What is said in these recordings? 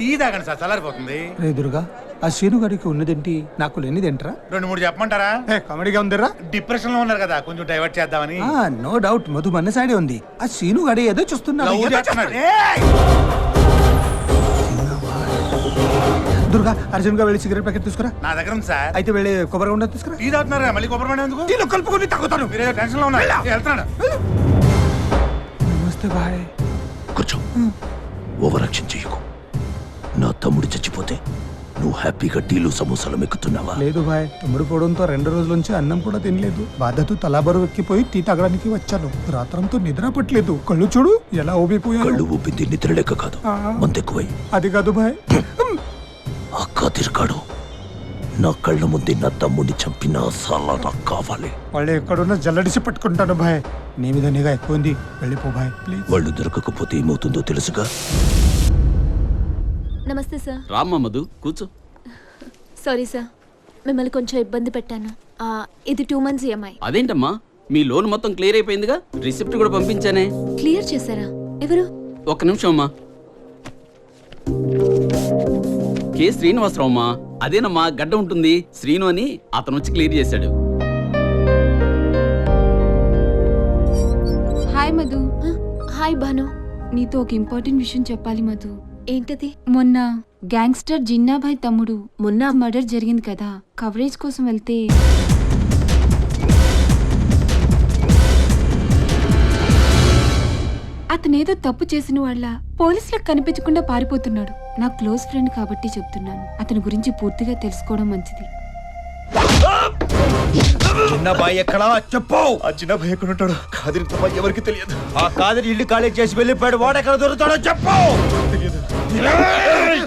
Tea తాగండి sir, చల్లారిపోతుంది. రే దుర్గా, ఆ శీను గారికి ఉన్నదేంటి, నాకు లేనిదేంట్రా? 2-3 చెప్పమంటారా? కామెడీగా ఉందిరా. డిప్రెషన్ లో ఉన్నారు కదా, కొంచెం డైవర్ట్ చేద్దామని. నో డౌట్, మధు మన సైడే ఉంది. ఆ శీను గాడి ఏదో చూస్తున్నాడు. లవ్ చేస్తున్నాడు. దుర్గా, అర్జున్ గా వెళ్ళి సిగరెట్ ప్యాకెట్ తీసుకురా. నా దగ్గర ఉంది సార్. అయితే వెళ్ళి కొబ్బరి ఉండ తీసుకురా. టీ తాగుతున్నారా? మళ్ళీ కొబ్బరి బండి ఎందుకు? టీలో కలుపుకొని తాగుతాను. మీరేదో టెన్షన్ లో ఉన్నారు. వెళ్తున్నాడు. నమస్తే బాయ్. కూర్చో, ఓవర్ యాక్షన్ చేయకు. నా తమ్ముడు చచ్చిపోతే నువ్వు హ్యాపీగా టీలు సమోసాలు మెక్కుతున్నావా? లేదు బాయ్, తమ్ముడు పోవడంతో 2 రోజుల నుంచి అన్నం కూడా తినలేదు. బాధతో తలాబరు ఎక్కిపోయి టీ తాగడానికి వచ్చాను. రాత్రంతో నిద్ర పట్టలేదు. కళ్ళు చూడు ఎలా ఊపిపోయాను. కళ్ళు ఊపింది నిద్రలేక కాదు, మందెక్కువై. అది కాదు బాయ్, ఆ కాదిరికాడు నా కళ్ళ ముందే నా తమ్ముడిని చంపిన సాలా నాకు కావాలి. వాళ్ళు ఎక్కడున్నా జల్లడిసి పట్టుకుంటాను బాయ్. నీ మీద నిఘా ఎక్కువ ఉంది, వెళ్ళిపో బాయ్ ప్లీజ్. వాళ్ళు దొరకకపోతే ఏమవుతుందో తెలుసుగా. నమస్తే సార్. రామ్మా మధు, కూర్చో. సారీ సార్, మిమ్మల్ని కొంచెం ఇబ్బంది పెట్టాను. ఇది 2 months EMI. అదేంటమ్మా, మీ లోన్ మొత్తం క్లియర్ అయిపోయిందిగా, రిసిప్ట్ కూడా పంపించానే. క్లియర్ చేశారా? ఎవరు? ఒక్క నిమిషం అమ్మా. కే శ్రీనివాసరావు అమ్మా, అదేనమ్మా, గడ్డ ఉంటుంది శ్రీను అని, అతను వచ్చి క్లియర్ చేశాడు. హాయ్ మధు. హాయ్ భాను. నీతో ఒక ఇంపార్టెంట్ విషయం చెప్పాలి మధు. ఏంటది? మొన్న గ్యాంగ్స్టర్ జిన్నాభాయ్ తమ్ముడు మొన్న మర్డర్ జరిగింది కదా, కవరేజ్ కోసం వెళ్తే అతనేదో తప్పు చేసిన వాళ్ళ పోలీసులకు కనిపించకుండా పారిపోతున్నాడు. నా క్లోజ్ ఫ్రెండ్ కాబట్టి చెప్తున్నాను, అతని గురించి పూర్తిగా తెలుసుకోవడం మంచిది. చిన్నబాయ్ ఎక్కడా చెప్పు. ఆ చిన్నబాయ్ ఎక్కడ ఉంటాడు? కాదిరి తప్ప ఎవరికి తెలియదు. ఆ కాదిరి ఇల్లు ఖాళీ చేసి వెళ్ళిపోయాడు. వాడెక్కడ దొరుకుతాడో చెప్పు.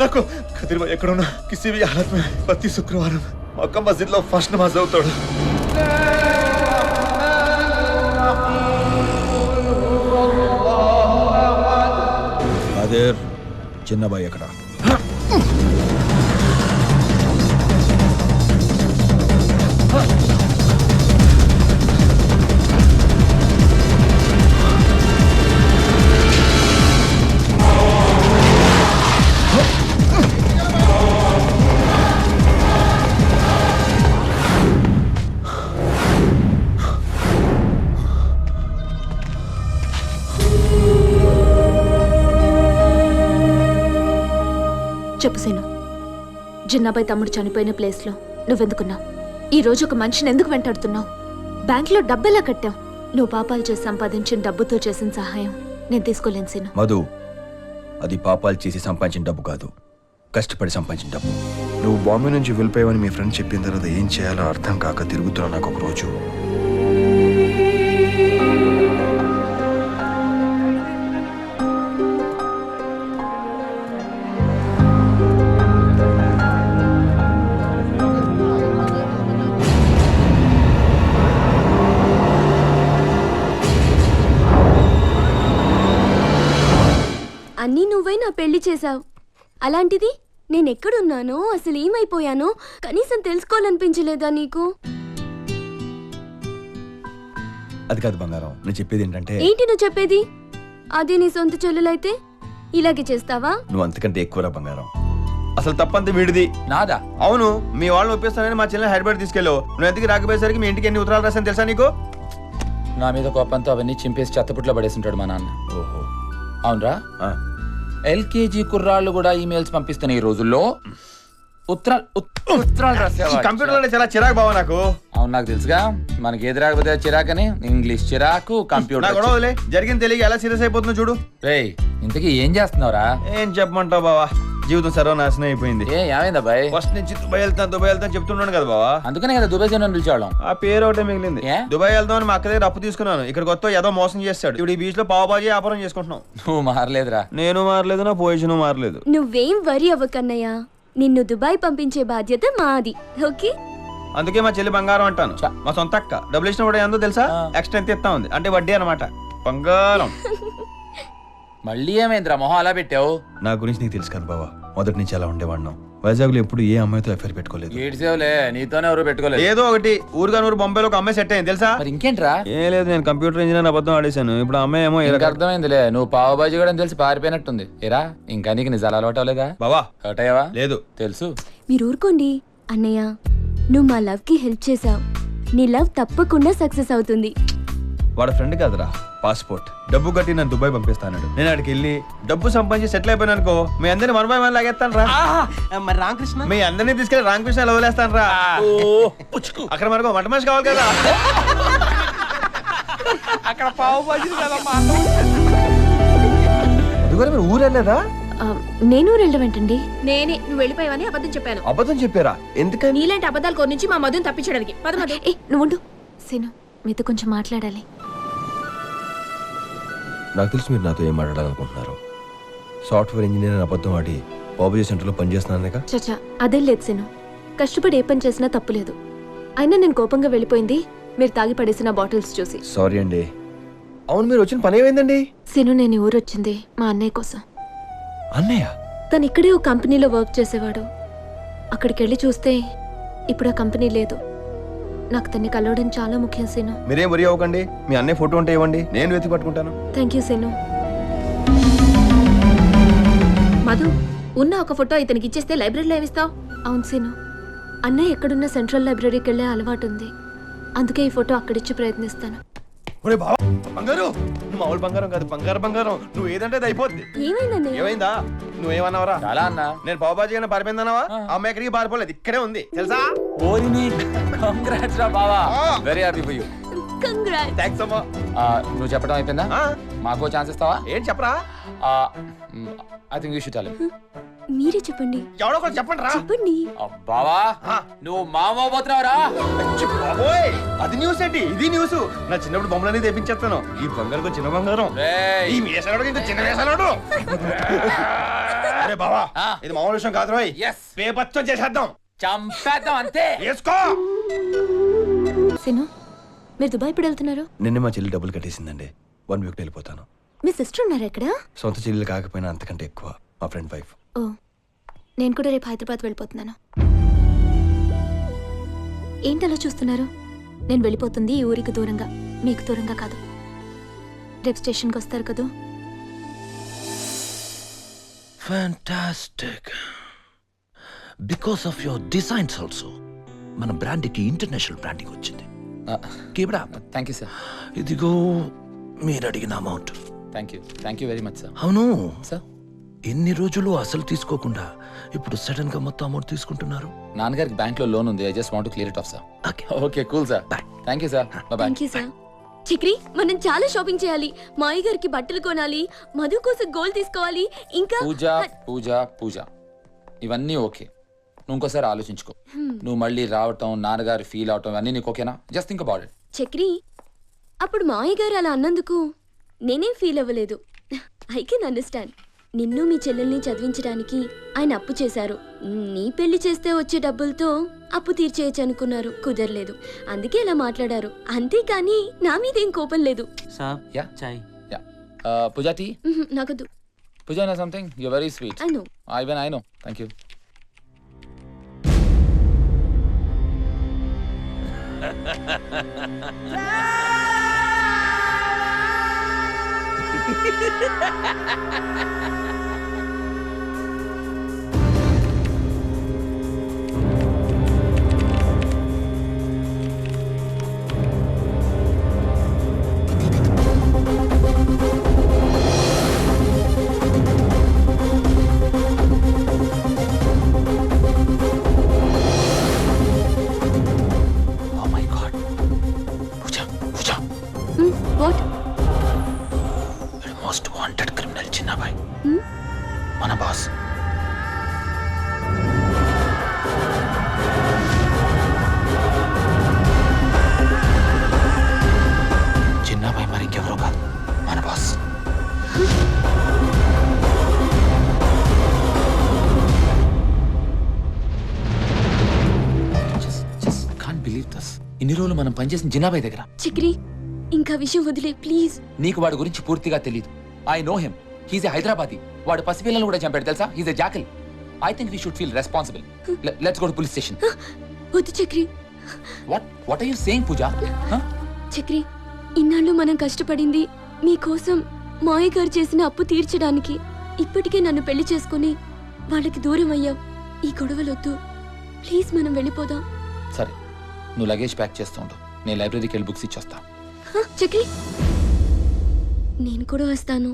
నాకు కదిరి బాయ్ ఎక్కడ ఉన్నా కిसी भी हालत में ప్రతి శుక్రవారం మక్కా మస్జిద్ లో ఫస్ట్ నమాజ్ అవుతాడు. కాదిర్, చిన్నబాయ్ ఎక్కడ? చెప్పు సీను, జిన్నాబాయ్ తమ్ముడు చనిపోయిన ప్లేస్లో నువ్వెందుకున్నావు? ఈ రోజు ఒక మనిషిని ఎందుకు వెంటాడుతున్నావు? బ్యాంక్లో డబ్బెలా కట్టావు? నువ్వు పాపాలు చేసి సంపాదించిన డబ్బుతో చేసిన సహాయం నేను తీసుకోలేను సీను. మధు, అది పాపాలు చేసి సంపాదించిన డబ్బు కాదు, కష్టపడి సంపాదించిన డబ్బు. నువ్వు బాంబే నుంచి వెళ్ళిపోయావని మీ ఫ్రెండ్ చెప్పిన తర్వాత ఏం చేయాలో అర్థం కాక తిరుగుతున్నా. నాకు ఒక రోజు అన్నీ నువ్వే నా పెళ్లి చేశావు. అలాంటిది నేనెక్కడున్నానో, అసలు ఏమైపోయానో కనీసం తెలుసుకోవాలనిపించలేదా నీకు? అది కాదు బంగారం, నేను చెప్పేది ఏంటంటే. ఏంటి నువ్వు చెప్పేది? అది నీ సొంత చెల్లెలైతే ఇలాగే చేస్తావా? నువ్వు అంతకంటే ఎక్కువరా బంగారం. అసలు తప్పంతా వీడిది. నాదా? అవును, మీ వాళ్ళని ఒప్పిస్తానని మా చెల్లెని హైదరాబాద్ తీసుకెళ్ళావు. నువ్వు ఎందుకు రాకపోయేసరికి మీ ఇంటికి ఎన్ని ఉత్తరాలు రాసాను తెలుసా నీకు? నా మీద కోపంతో అవన్నీ చింపేసి చెత్తపుట్లో పడేసింటాడు మా నాన్న. ఓహో, అవునరా? ఎల్కేజీ కుర్రాళ్ళు కూడా ఈమెయిల్స్ పంపిస్తున్న ఈ రోజుల్లో ఉత్తరాలు రాసేవా? కంప్యూటర్ చాలా చిరాకు బావా నాకు. అవును, నాకు తెలుసుగా, మనకి ఏది రాకపోతే చిరాకని. ఇంగ్లీష్ చిరాకు, కంప్యూటర్ గొడవలే జరిగింది తెలియక ఎలా సీరియస్ అయిపోతుందో చూడు. రేయ్, ఇంతకీ ఏం చేస్తున్నావురా? ఏం చెప్పమంటావు బావా, జీవితం సర్వనాశనం అయిపోయింది. ఏమైందా బాయ్? ఫస్ట్ నుంచి దుబాయ్ వెళ్తాను చెప్తున్నాను కదా బావా. అందుకనే కదా దుబాయ్ జనం పిలిచేవాళ్ళం. ఆ పేరు ఒకటే మిగిలింది. ఏ? దుబాయ్ వెళ్దాం అని మా అక్క దగ్గర అప్పు తీసుకున్నాను. ఇక్కడ కొత్త ఏదో మోసం చేస్తాడు. ఇప్పుడు ఈ బీచ్ లో పావుబాజీ వ్యాపారం చేసుకుంటున్నాం. నువ్వు మారలేదురా. నేను మారలేదు, నా పొజిషన్ మారలేదు. నువ్వేం వరి అవ్వకన్నయ్య, నిన్ను దుబాయ్ పంపించే బాధ్యత మాది. ఓకే? అందుకే మా చెల్లి బంగారం అంటాను. మా సొంత అక్క డబ్బులు ఇచ్చిన కూడా ఏందో తెలుసా? ఎక్స్ట్రా ఎంత ఇస్తా ఉంది అంటే వడ్డీ అనమాట. బంగారం. మళ్ళీ ఏమైందిరా మొహం అలా పెట్టావు? నా గురించి నీకు తెలుసు కదా బావా, మొదటి నుంచి అలా ఉండేవాడినాం. వైజాగ్లో ఎప్పుడు ఏ అమ్మాయితో ఎఫ్ఐఆర్ పెట్టుకోలేదు. ఏడ్సేవులే, నీతోనే ఎవరు పెట్టుకోలేదు. ఏదో ఒకటి ఊరుగా నూరు బొంబాయిలో ఒక అమ్మాయి సెట్ అయింది తెలుసా? మరి ఇంకేంట్రా? ఏం లేదు, నేను కంప్యూటర్ ఇంజనీర్ అబద్ధం ఆడేశాను. ఇప్పుడు ఆ అమ్మాయి ఏమో ఇంకా అర్థమైందిలే, నువ్వు పావుబాజీ కూడా తెలిసి పారిపోయినట్టుంది. ఏరా ఇంకా నీకు నిజాలు అలవాటు అవ్వలేదా? బావా హర్ట్ అయ్యావా? లేదు. తెలుసు. మీరు ఊరుకోండి అన్నయ్య, నువ్వు మా లవ్ కి హెల్ప్ చేసావు. నీ లవ్ తప్పకుండా సక్సెస్ అవుతుంది. వాడు ఫ్రెండ్ కాదురా, పాస్పోర్ట్. డబ్బు కట్టి నన్ను దుబాయ్ పంపిస్తాను. నేను అక్కడికి వెళ్ళి డబ్బు సంపాదించి సెటిల్ అయిపోయాను అనుకో, మీ అందరిని 1 by 1 లాగేస్తాను రా. మరి రామకృష్ణ మీ అందరినీ తీసుకెళ్లి రామకృష్ణ వదిలేస్తాను రా. అక్కడ మనకు వంట మనిషి కావాలి కదా. అక్కడ పావుబాజీ మీరు ఊరు వెళ్ళలేదా? నేను వెళ్ళడం ఏంటండి? నేనే నువ్వు వెళ్ళిపోయావని అబద్ధం చెప్పాను. అబద్ధం చెప్పారా? ఎందుకని? నీలాంటి అబద్ధాల కోరి నుంచి మా మధుని తప్పించడానికి. పద మధు. ఏ నువ్వు సీను, మీతో కొంచెం మాట్లాడాలి. నాకు తెలుసు మీరు నాతో ఏం మాట్లాడాలనుకుంటున్నారు. సాఫ్ట్వేర్ ఇంజనీర్ అని అబద్ధం ఆడి బాబుజీ సెంటర్లో పనిచేస్తున్నానుగా. చచ్చా అదేం లేదు సీను, కష్టపడి ఏ పని చేసినా తప్పు లేదు. అయినా నేను కోపంగా వెళ్ళిపోయింది మీరు తాగి పడేసిన బాటిల్స్ చూసి. సారీ అండి. అవును, మీరు వచ్చిన పని ఏమైందండి? సీను, నేను ఊరు వచ్చింది మా అన్నయ్య కోసం. అన్నయ్య? తను ఇక్కడే ఒక కంపెనీలో వర్క్ చేసేవాడు. అక్కడికి వెళ్ళి చూస్తే ఇప్పుడు ఆ కంపెనీ లేదు. నాకు తన్ని కలవడం చాలా ముఖ్యం సీను. మీరేం వరి అవ్వకండి, మీ అన్నయ్య ఫోటో ఉంటే ఇవ్వండి, నేను వెతికి పట్టుకుంటాను. Thank you scene. మధు, ఉన్న ఒక ఫోటో ఇతనికి ఇచ్చేస్తే లైబ్రరీలో ఏమిస్తావు? అవును సీను, అన్నయ్య ఎక్కడున్న సెంట్రల్ లైబ్రరీకి వెళ్ళే అలవాటు ఉంది. అందుకే ఈ ఫోటో అక్కడిచ్చి ప్రయత్నిస్తాను. ఒరే బావా, బంగారు, నువ్వు మామూలు బంగారం కాదు, బంగారం. నువ్వు ఏదంటే అది అయిపోద్ది. ఏమైందన్నయ్య? ఏమైందా? నువ్వేమన్నావరా? చాలా అన్నా. నేను పావుబాజీ అయినా పారిపోయిందన్నావా? అమ్మాయి ఎక్కడికి పారిపోలేదు, ఇక్కడే ఉంది తెలుసా? ఓరిని కంగ్రాట్స్ రా బావా, very happy for you. Congrats. Thanks అమ్మా. నువ్వు చెప్పడం అయిపోయిందా? మాకో ఛాన్స్ ఇస్తావా? ఏం చెప్పరా? I think you should tell him. మీరే చెప్పండి. ఎవడో ఒకటి చెప్పండి రా. చెప్పండి. బావా నువ్వు మామ పోతున్నావురా. బాబోయ్, అది న్యూస్ ఏంటి? ఇది న్యూస్. నా చిన్నప్పుడు బొమ్మలన్నీ తెప్పించేస్తాను. ఈ బంగారు చిన్న బంగారం, ఈ వేసాడు ఇంకా చిన్న వేసాడు. అరే బావా, ఇది మామూలు విషయం కాదు రోయ్. పేపచ్చం చేసేద్దాం, చంపేద్దాం అంతే. వేసుకో. సీను, మీరు దుబాయ్ ఇప్పుడు వెళ్తున్నారు? నిన్న మా చెల్లి డబ్బులు కట్టేసిందండి. 1 week వెళ్ళిపోతాను. మీ సిస్టర్ ఉన్నారా ఇక్కడ? సొంత చెల్లెలు కాకపోయినా అంతకంటే ఎక్కువ మా ఫ్రెండ్ వైఫ్. ఓ, నేను కూడా రేపు హైదరాబాద్ వెళ్ళిపోతున్నాను. ఏంటి అలా చూస్తున్నారు? నేను వెళ్ళిపోతుంది ఈ ఊరికి దూరంగా, మీకు దూరంగా కాదు. రేపు స్టేషన్కి వస్తారు కదా. Fantastic. Because of your designs also మన బ్రాండ్కి ఇంటర్నేషనల్ బ్రాండింగ్ వచ్చింది. Thank you sir. ఇదిగో మీరు అడిగిన amount. Thank you very much sir. అవును సార్, ఎన్ని రోజులు అసలు తీసుకోకుండా ఇప్పుడు సడన్ గా మొత్తం అమౌంట్ తీసుకుంటున్నారు? నాన్నగారికి బ్యాంక్ లో లోన్ ఉంది. I just want to clear it of sir. Okay cool sir. Thank you sir. By by. Thank you sir. Chakri, మనం చాలా షాపింగ్ చేయాలి. మా అయ్య గారికి బట్టలు కొనాలి, మధు కోసం గోల్డ్ తీసుకోవాలి, ఇంకా పూజ ఇవన్నీ ఓకే. నువ్వు ఇంకోసారి ఆలోచించుకో. నువ్వు మళ్ళీ రావటం, నాన్నగారు ఫీల్ అవటం ఇవన్నీ నీకు ఓకేనా? Just think about it. Chakri, అప్పుడు మా అయ్య గారు అలా అన్నందుకు నేనేం ఫీల్ అవ్వలేదు. I can understand. నిన్ను మీ చెల్లెల్ని చదివించడానికి ఆయన అప్పు చేశారు. నీ పెళ్లి చేస్తే వచ్చే డబ్బులతో అప్పు తీర్చేయచ్చు అనుకున్నారు, కుదరలేదు. అందుకే ఇలా మాట్లాడారు. అంతేకాని నా మీదేం కోపం లేదు. పూజా టీ. నాకొద్దు. Pooja know something, you are very sweet. I know. Thank you. What? Most wanted criminal Chinnabhai, మన బాస్. చిన్నబాయ్ మరి ఇంకెవరో కాదు, మన బాస్. Can't believe this. ఇన్ని రోజులు మనం పనిచేసిన జిన్నాబాయ్ దగ్గర. చక్రి, ఇంకా విషయం వదిలే ప్లీజ్. నీకు వాడి గురించి పూర్తిగా తెలియదు. I know him. He's a Hyderabadi. వాడు పసిపిల్లలు కూడా చంపాడు తెలుసా? He's a jackal. I think we should feel responsible. Let's go to police station. వద్దు Chakri. What are you saying Pooja? Chakri, ఇన్నాళ్ళు మనం కష్టపడింది మీకోసం మాయ గారు చేసిన అప్పు తీర్చడానికి. ఇప్పటికే నన్ను పెళ్లి చేసుకుని వాళ్ళకి దూరం అయ్యాం. ఈ గొడవలొద్దు, ప్లీజ్ మనం వెళ్ళిపోదాం. సరే, నువ్వు లగేజ్ ప్యాక్ చేస్తూ ఉండు. నేను లైబ్రరీకి వెళ్ళి బుక్స్ ఇచ్చొస్తా. చక్రి, నేను కూడా వస్తాను.